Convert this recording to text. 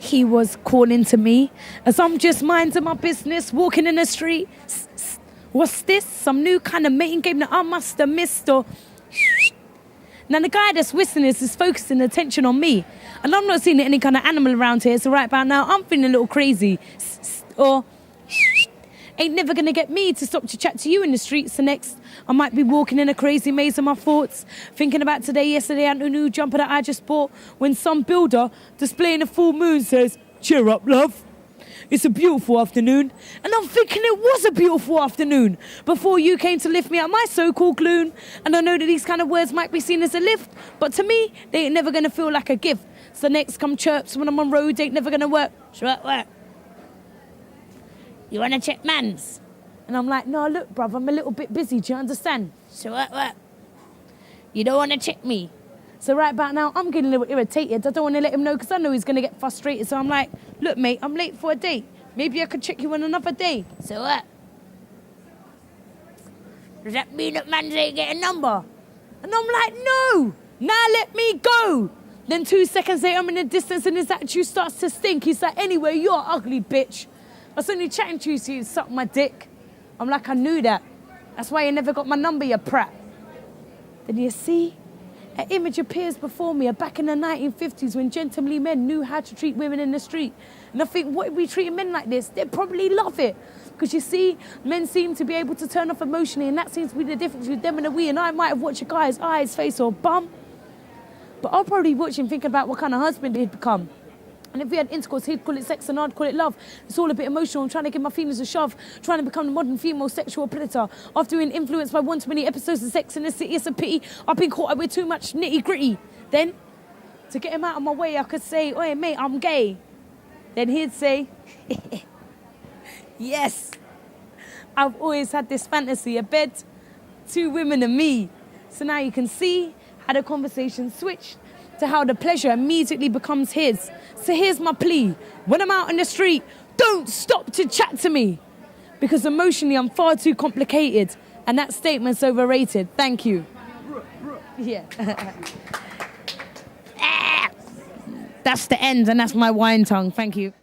he was calling to me as I'm just minding my business, walking in the street. What's this? Some new kind of mating game that I must have missed or... Now the guy that's whistling is focusing attention on me. And I'm not seeing any kind of animal around here, so right about now I'm feeling a little crazy. Or... Ain't never gonna get me to stop to chat to you in the streets. So next, I might be walking in a crazy maze of my thoughts, thinking about today, yesterday, and a new jumper that I just bought, when some builder displaying a full moon says, "Cheer up, love. It's a beautiful afternoon." And I'm thinking it was a beautiful afternoon before you came to lift me out my so-called gloom. And I know that these kind of words might be seen as a lift, but to me, they ain't never gonna feel like a gift. So next come chirps when I'm on road, ain't never gonna work. Work. You want to check mans? And I'm like, no, look, bruv, I'm a little bit busy, do you understand? So what? You don't want to check me? So right about now, I'm getting a little irritated. I don't want to let him know because I know he's going to get frustrated. So I'm like, look, mate, I'm late for a date. Maybe I could check you on another day. So what? Does that mean that mans ain't getting a number? And I'm like, no, now let me go. Then 2 seconds later, I'm in the distance and his attitude starts to stink. He's like, anyway, you're ugly, bitch. I was only chatting to you so you suck my dick. I'm like, I knew that. That's why you never got my number, you prat. Then you see, an image appears before me of back in the 1950s when gentlemanly men knew how to treat women in the street. And I think, what if we treated men like this? They'd probably love it. Because you see, men seem to be able to turn off emotionally, and that seems to be the difference with them and a we. And I might have watched a guy's eyes, face, or bum, but I'll probably watch him thinking about what kind of husband he'd become. And if we had intercourse, he'd call it sex and I'd call it love. It's all a bit emotional. I'm trying to give my feelings a shove, trying to become the modern female sexual predator. After being influenced by one too many episodes of Sex in the City, it's a pity I've been caught up with too much nitty-gritty. Then, to get him out of my way, I could say, "Oi, mate, I'm gay." Then he'd say, "Yes, I've always had this fantasy, a bed, 2 women and me." So now you can see how the conversation switched to how the pleasure immediately becomes his. So here's my plea. When I'm out in the street, don't stop to chat to me. Because emotionally, I'm far too complicated. And that statement's overrated. Thank you. Yeah. That's the end, and that's my wine tongue. Thank you.